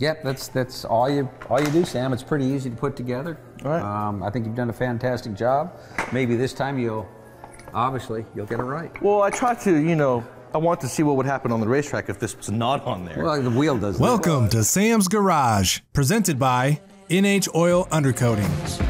Yep, that's all you do, Sam. It's pretty easy to put together. All right. I think you've done a fantastic job. Maybe this time you'll get it right. Well, I tried to, I want to see what would happen on the racetrack if this was not on there. Well, the wheel does. Welcome to Sam's Garage, presented by NHOU Undercoatings.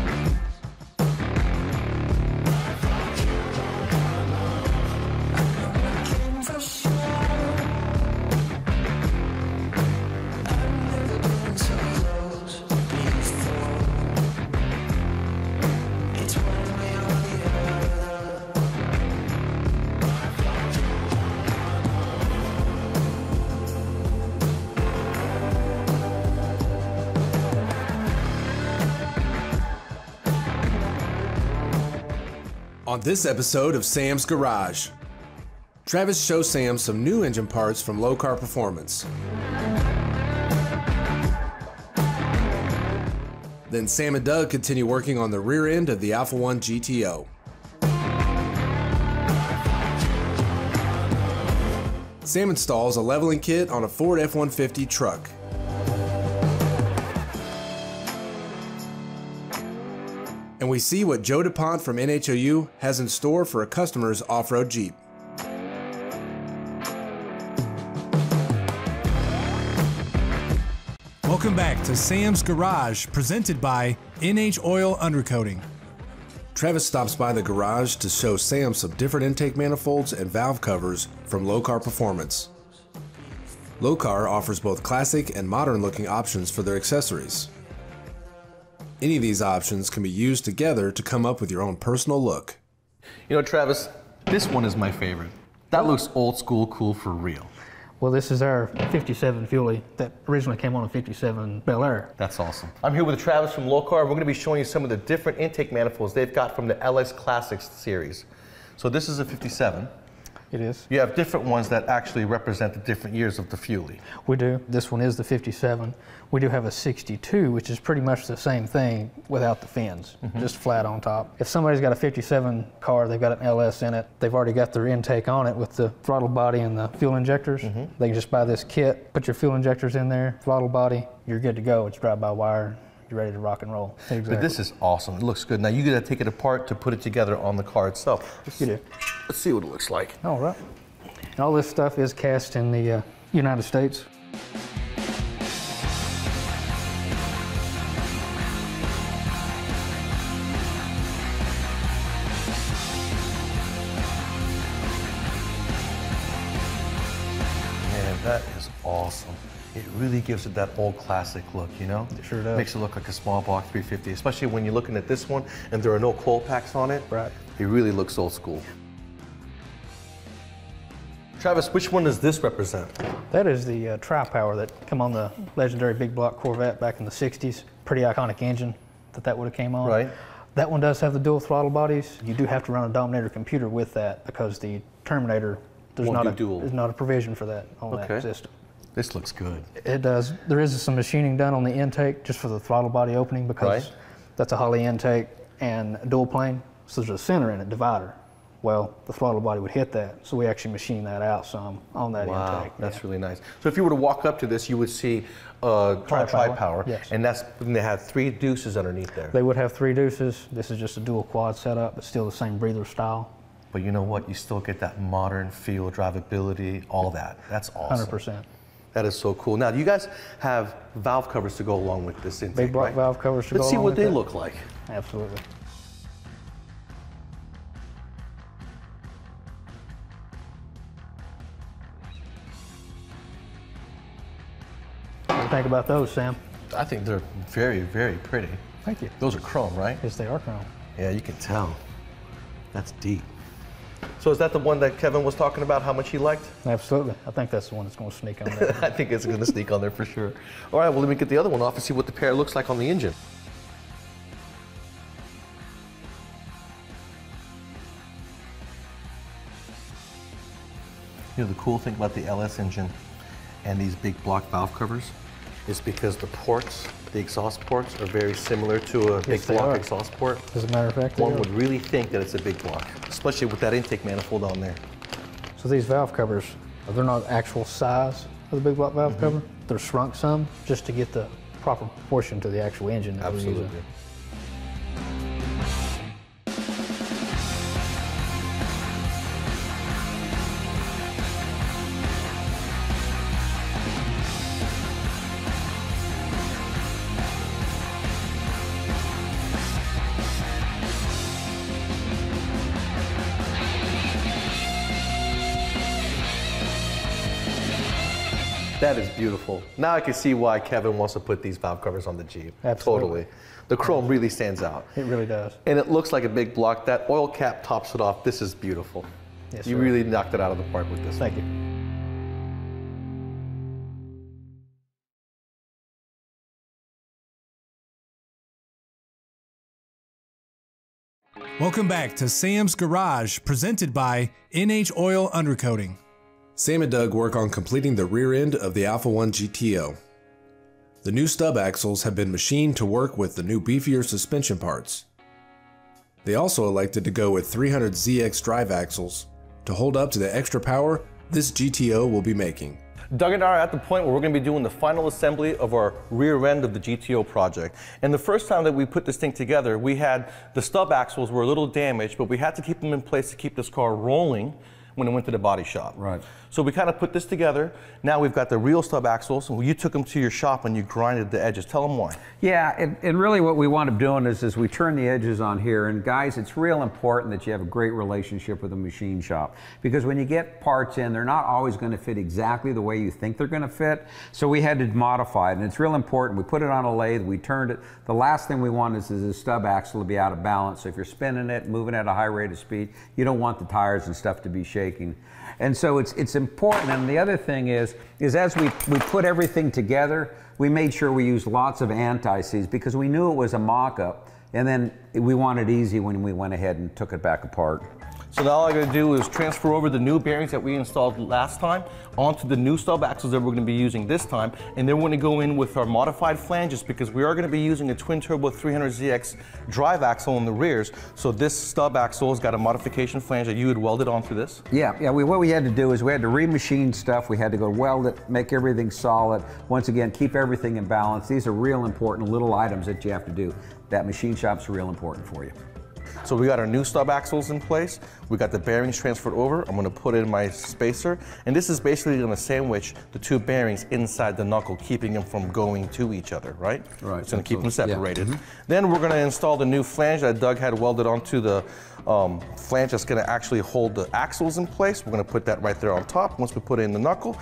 On this episode of Sam's Garage, Travis shows Sam some new engine parts from Lokar Performance. Then Sam and Doug continue working on the rear end of the Alpha One GTO. Sam installs a leveling kit on a Ford F-150 truck. And we see what Joe DuPont from NHOU has in store for a customer's off-road Jeep. Welcome back to Sam's Garage, presented by NHOU Undercoating. Travis stops by the garage to show Sam some different intake manifolds and valve covers from Lokar Performance. Lokar offers both classic and modern-looking options for their accessories. Any of these options can be used together to come up with your own personal look. Travis, this one is my favorite. That looks old school, cool for real. Well, this is our 57 Fuelie that originally came on a 57 Bel Air. That's awesome. I'm here with Travis from Lokar. We're going to be showing you some of the different intake manifolds they've got from the LS Classics series. So this is a 57. It is. You have different ones that actually represent the different years of the Fuelie. We do. This one is the 57. We do have a 62, which is pretty much the same thing without the fins, just flat on top. If somebody's got a 57 car, they've got an LS in it, they've already got their intake on it with the throttle body and the fuel injectors. They can just buy this kit, put your fuel injectors in there, throttle body, you're good to go. It's drive-by-wire. You're ready to rock and roll. Exactly. But this is awesome. It looks good. Now you got to take it apart to put it together on the car itself. You do. Let's see what it looks like. All right. And all this stuff is cast in the United States. Man, that is awesome. It really gives it that old classic look, It sure does. Makes it look like a small block 350, especially when you're looking at this one and there are no coil packs on it. Right. It really looks old school. Travis, which one does this represent? That is the Tri-Power that come on the legendary big block Corvette back in the 60s. Pretty iconic engine that would have came on. Right. That one does have the dual throttle bodies. You do have to run a Dominator computer with that because the Terminator, there's not a provision for that on that system. This looks good. It does. There is some machining done on the intake just for the throttle body opening because that's a Holley intake and a dual plane. So there's a center in it, divider. Well, the throttle body would hit that, so we actually machine that out some on that intake. That's really nice. So if you were to walk up to this, you would see Tri-Power, yes. And that's when they have 3 deuces underneath there. They would have 3 deuces. This is just a dual quad setup, but still the same breather style. But you know what? You still get that modern feel, drivability, all that. That's awesome. 100%. That is so cool. Now, do you guys have valve covers to go along with this intake? Big block valve covers to go along with Let's see what they that. look like. Absolutely. What do you think about those, Sam? I think they're very, very pretty. Thank you. Those are chrome, right? Yes, they are chrome. Yeah, you can tell. That's deep. So is that the one that Kevin was talking about, how much he liked? Absolutely. I think that's the one that's going to sneak on there. I think it's going to sneak on there for sure. All right, well, let me get the other one off and see what the pair looks like on the engine. The cool thing about the LS engine and these big block valve covers is because the ports, the exhaust ports, are very similar to a big block exhaust port. As a matter of fact, one would really think that it's a big block, especially with that intake manifold on there. So these valve covers, they're not actual size. of the big block valve cover. They're shrunk some just to get the proper proportion to the actual engine that we're using. That is beautiful. Now I can see why Kevin wants to put these valve covers on the Jeep. Absolutely. Totally. The chrome really stands out. It really does. And it looks like a big block. That oil cap tops it off. This is beautiful. Yes, You sir. really knocked it out of the park with this. Thank you. Welcome back to Sam's Garage, presented by NHOU Undercoating. Sam and Doug work on completing the rear end of the Alpha One GTO. The new stub axles have been machined to work with the new beefier suspension parts. They also elected to go with 300ZX drive axles to hold up to the extra power this GTO will be making. Doug and I are at the point where we're going to be doing the final assembly of our rear end of the GTO project. And the first time that we put this thing together, we had the stub axles were a little damaged, but we had to keep them in place to keep this car rolling when it went to the body shop. Right. So we kind of put this together. Now we've got the real stub axles, and you took them to your shop and you grinded the edges. Tell them why. Yeah, and really what we want to do is we turn the edges on here, and guys, it's real important that you have a great relationship with a machine shop, because when you get parts in, they're not always going to fit exactly the way you think they're going to fit, so we had to modify it, and it's real important. We put it on a lathe, we turned it. The last thing we want is the stub axle to be out of balance, so if you're spinning it, moving at a high rate of speed, you don't want the tires and stuff to be shaking. And so it's important. And the other thing is as we put everything together, we made sure we used lots of anti-seize, because we knew it was a mock-up, and then we wanted it easy when we went ahead and took it back apart. So now all I gotta do is transfer over the new bearings that we installed last time onto the new stub axles that we're gonna be using this time, and then we're gonna go in with our modified flanges, because we are gonna be using a twin turbo 300ZX drive axle in the rears. So this stub axle has got a modification flange that you had welded onto this. Yeah. What we had to do is we had to remachine stuff. We had to go weld it, make everything solid. Once again, keep everything in balance. These are real important little items that you have to do. That machine shop's real important for you. So we got our new stub axles in place. We got the bearings transferred over. I'm gonna put in my spacer. And this is basically gonna sandwich the two bearings inside the knuckle, keeping them from going to each other, right? Right. It's gonna keep them separated. Yeah. Then we're gonna install the new flange that Doug had welded onto the flange that's gonna actually hold the axles in place. We're gonna put that right there on top. Once we put it in the knuckle,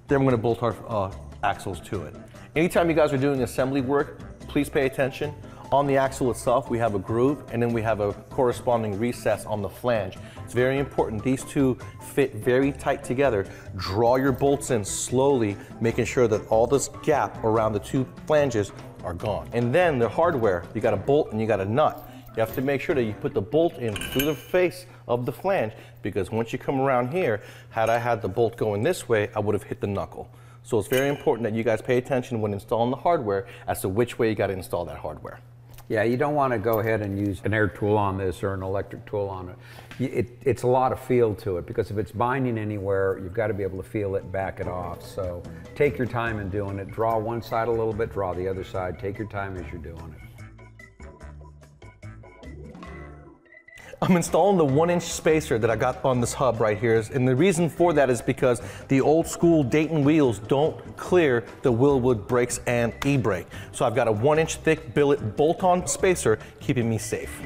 then we're gonna bolt our axles to it. Anytime you guys are doing assembly work, please pay attention. On the axle itself, we have a groove, and then we have a corresponding recess on the flange. It's very important. These two fit very tight together. Draw your bolts in slowly, making sure that all this gap around the two flanges are gone. And then the hardware, you got a bolt and you got a nut. You have to make sure that you put the bolt in through the face of the flange, because once you come around here, had I had the bolt going this way, I would have hit the knuckle. So it's very important that you guys pay attention when installing the hardware as to which way you got to install that hardware. Yeah, you don't want to go ahead and use an air tool on this or an electric tool on it. It's a lot of feel to it, because if it's binding anywhere, you've got to be able to feel it, back it off. So take your time in doing it. Draw one side a little bit, draw the other side. Take your time as you're doing it. I'm installing the 1-inch spacer that I got on this hub right here, and the reason for that is because the old school Dayton wheels don't clear the Willwood brakes and e-brake. So I've got a 1-inch thick billet bolt-on spacer keeping me safe.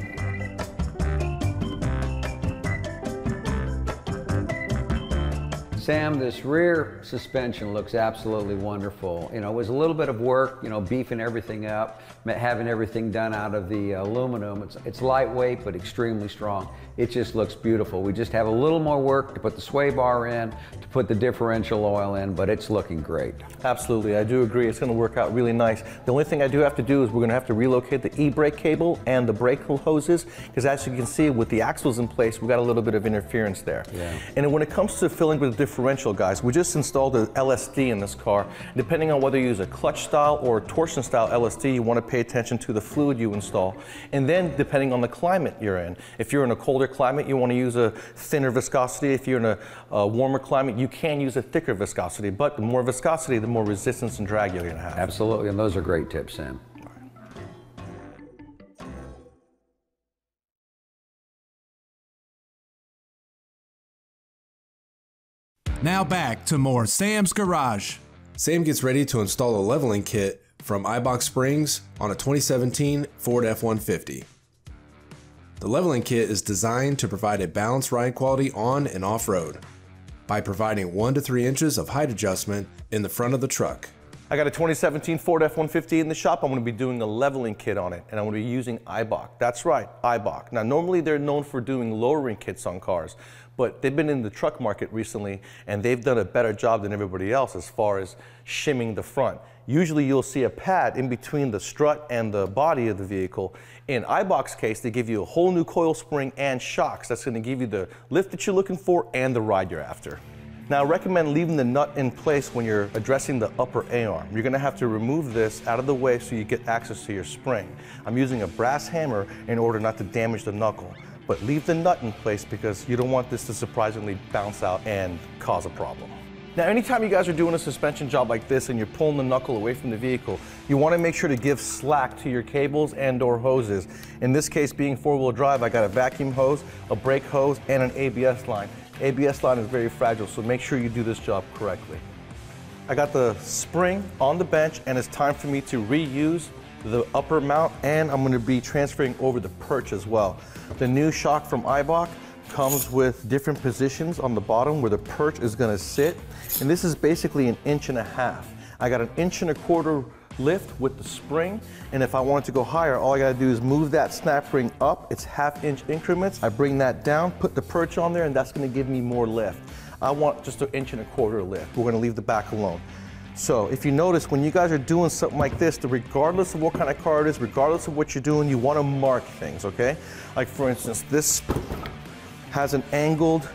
Sam, this rear suspension looks absolutely wonderful. You know, it was a little bit of work, you know, beefing everything up, having everything done out of the aluminum. It's lightweight, but extremely strong. It just looks beautiful. We just have a little more work to put the sway bar in, to put the differential oil in, but it's looking great. Absolutely, I do agree. It's going to work out really nice. The only thing I do have to do is we're going to have to relocate the e-brake cable and the brake hoses, because as you can see, with the axles in place, we've got a little bit of interference there. Yeah. And when it comes to filling with the differential, guys. We just installed an LSD in this car. Depending on whether you use a clutch style or a torsion style LSD, you want to pay attention to the fluid you install. And then depending on the climate you're in. If you're in a colder climate, you want to use a thinner viscosity. If you're in a warmer climate, you can use a thicker viscosity. But the more viscosity, the more resistance and drag you're going to have. Absolutely, and those are great tips, Sam. Now back to more Sam's Garage. Sam gets ready to install a leveling kit from iBox Springs on a 2017 Ford F-150. The leveling kit is designed to provide a balanced ride quality on and off-road by providing 1 to 3 inches of height adjustment in the front of the truck. I got a 2017 Ford F-150 in the shop. I'm going to be doing a leveling kit on it, and I'm going to be using iBox. That's right, iBox. Now, normally they're known for doing lowering kits on cars, but they've been in the truck market recently, and they've done a better job than everybody else as far as shimming the front. Usually you'll see a pad in between the strut and the body of the vehicle. In iBox case, they give you a whole new coil spring and shocks. That's going to give you the lift that you're looking for and the ride you're after. Now, I recommend leaving the nut in place when you're addressing the upper A-arm. You're going to have to remove this out of the way so you get access to your spring. I'm using a brass hammer in order not to damage the knuckle, but leave the nut in place because you don't want this to surprisingly bounce out and cause a problem. Now, anytime you guys are doing a suspension job like this and you're pulling the knuckle away from the vehicle, you want to make sure to give slack to your cables and or hoses. In this case, being four-wheel drive, I got a vacuum hose, a brake hose, and an ABS line. ABS line is very fragile, so make sure you do this job correctly. I got the spring on the bench, and it's time for me to reuse the upper mount, and I'm going to be transferring over the perch as well. The new shock from iBox comes with different positions on the bottom where the perch is going to sit, and this is basically 1.5 inches. I got 1.25 inches lift with the spring, and if I wanted to go higher, all I gotta do is move that snap ring up. It's 1/2 inch increments. I bring that down, put the perch on there, and that's gonna give me more lift. I want just 1.25 inches lift. We're gonna leave the back alone. So if you notice, when you guys are doing something like this, regardless of what kind of car it is, regardless of what you're doing, you wanna mark things, okay? Like for instance, this has an angled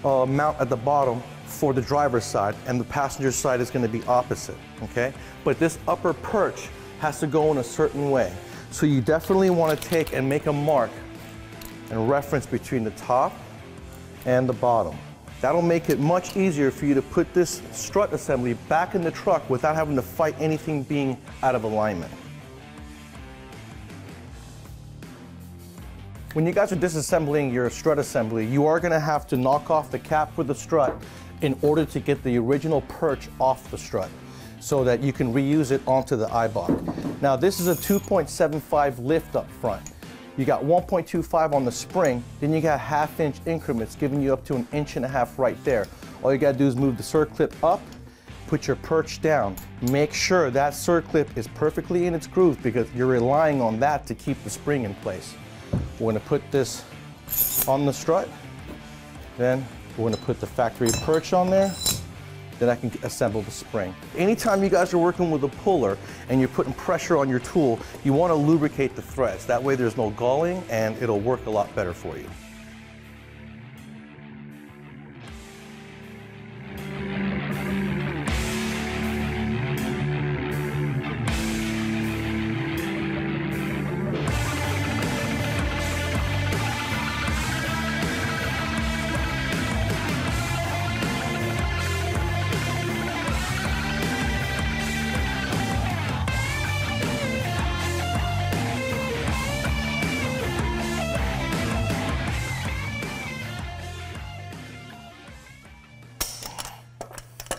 mount at the bottom for the driver's side, and the passenger side is going to be opposite, okay? But this upper perch has to go in a certain way. So you definitely want to take and make a mark and reference between the top and the bottom. That'll make it much easier for you to put this strut assembly back in the truck without having to fight anything being out of alignment. When you guys are disassembling your strut assembly, you are going to have to knock off the cap for the strut in order to get the original perch off the strut so that you can reuse it onto the iBox. Now this is a 2.75 lift up front. You got 1.25 on the spring, then you got 1/2 inch increments giving you up to 1.5 inches right there. All you gotta do is move the circlip up, put your perch down. Make sure that circlip is perfectly in its groove because you're relying on that to keep the spring in place. We're gonna put this on the strut, then we're going to put the factory perch on there, then I can assemble the spring. Anytime you guys are working with a puller and you're putting pressure on your tool, you want to lubricate the threads. That way there's no galling and it'll work a lot better for you.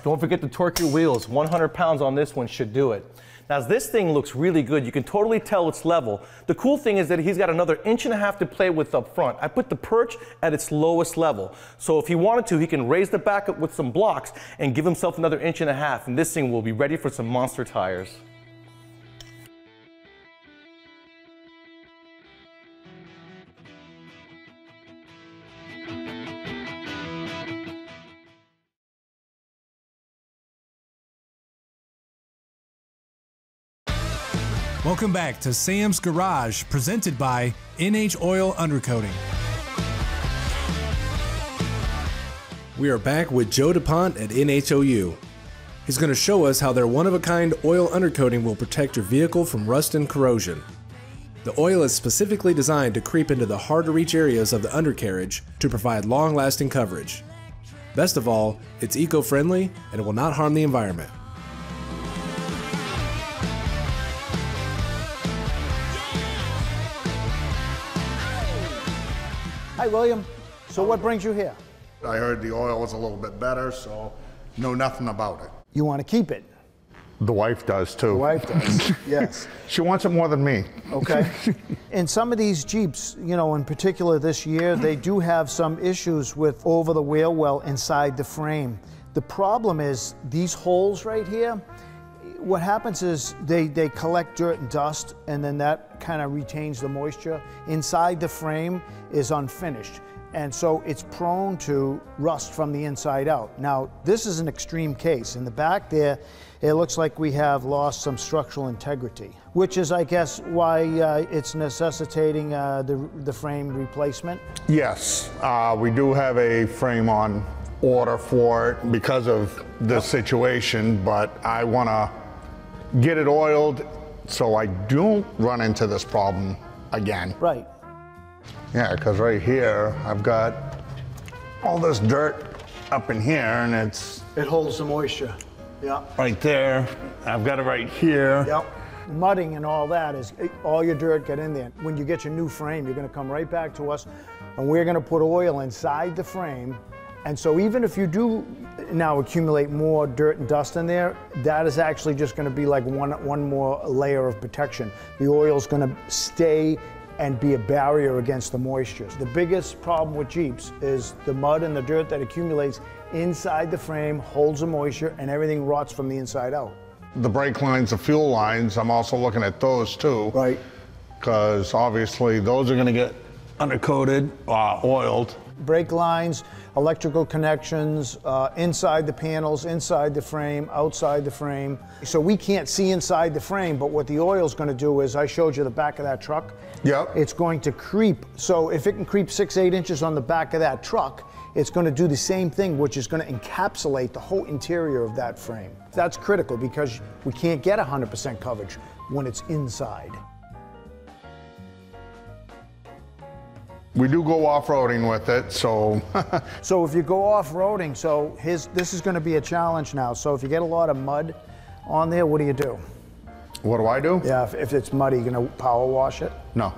Don't forget to torque your wheels. 100 pounds on this one should do it. Now this thing looks really good. You can totally tell it's level. The cool thing is that he's got another 1.5 inches to play with up front. I put the perch at its lowest level. So if he wanted to, he can raise the back up with some blocks and give himself another 1.5 inches, and this thing will be ready for some monster tires. Welcome back to Sam's Garage, presented by NHOU Undercoating. We are back with Joe DuPont at NHOU. He's going to show us how their one-of-a-kind oil undercoating will protect your vehicle from rust and corrosion. The oil is specifically designed to creep into the hard-to-reach areas of the undercarriage to provide long-lasting coverage. Best of all, it's eco-friendly and it will not harm the environment. Hi, William. So what brings you here? I heard the oil was a little bit better, so know nothing about it. You want to keep it. The wife does too. The wife does, yes. She wants it more than me. Okay. In some of these Jeeps, you know, in particular this year, they do have some issues with over the wheel well inside the frame. The problem is these holes right here, what happens is they collect dirt and dust, and then that kind of retains the moisture. Inside the frame is unfinished, and so it's prone to rust from the inside out. Now, this is an extreme case. In the back there, it looks like we have lost some structural integrity, which is, I guess, why it's necessitating the frame replacement. Yes, we do have a frame on order for it because of the situation, but I want to get it oiled so I don't run into this problem again. Right. Yeah, because right here, I've got all this dirt up in here, and It holds the moisture. Yeah. right there. I've got it right here. Yep. Mudding and all that is all your dirt get in there. When you get your new frame, you're going to come right back to us, and we're going to put oil inside the frame. And so even if you do now accumulate more dirt and dust in there, that is actually just going to be like one more layer of protection. The oil's going to stay and be a barrier against the moisture. The biggest problem with Jeeps is the mud and the dirt that accumulates inside the frame holds the moisture, and everything rots from the inside out. The brake lines, the fuel lines, I'm also looking at those too. Right. Because obviously those are going to get undercoated, oiled. Brake lines, electrical connections, inside the panels, inside the frame, outside the frame. So we can't see inside the frame, but what the oil's going to do is, I showed you the back of that truck. Yep. It's going to creep. So if it can creep 6-8 inches on the back of that truck, it's going to do the same thing, which is going to encapsulate the whole interior of that frame. That's critical because we can't get 100% coverage when it's inside. We do go off-roading with it, so. So if you go off-roading, so this is going to be a challenge now. So if you get a lot of mud on there, what do you do? What do I do? Yeah, if it's muddy, you're going to power wash it? No.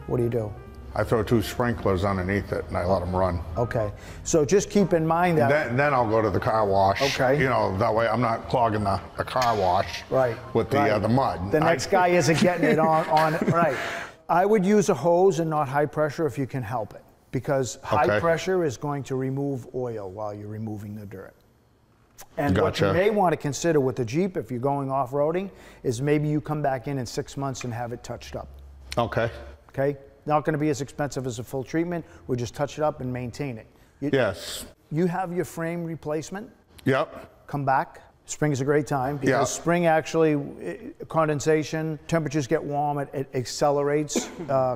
What do you do? I throw 2 sprinklers underneath it and I let them run. Okay, so just keep in mind that. Then I'll go to the car wash. Okay. You know, that way I'm not clogging the car wash. Right. With the mud. The next guy isn't getting it on it, right. I would use a hose and not high pressure if you can help it, because high pressure is going to remove oil while you're removing the dirt. And what you may want to consider with the Jeep, if you're going off-roading, is maybe you come back in 6 months and have it touched up. Okay. Okay? Not going to be as expensive as a full treatment. We'll just touch it up and maintain it. Yes. You have your frame replacement. Yep. Come back. Spring is a great time because spring actually, condensation, temperatures get warm, it accelerates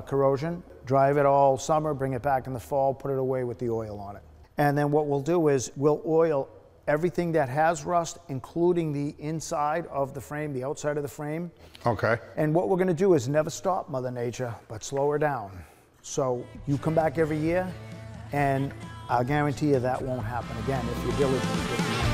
corrosion. Drive it all summer, bring it back in the fall, put it away with the oil on it. And then what we'll do is we'll oil everything that has rust, including the inside of the frame, the outside of the frame. Okay. And what we're going to do is never stop Mother Nature, but slow her down. So you come back every year, and I'll guarantee you that won't happen again if you're diligent.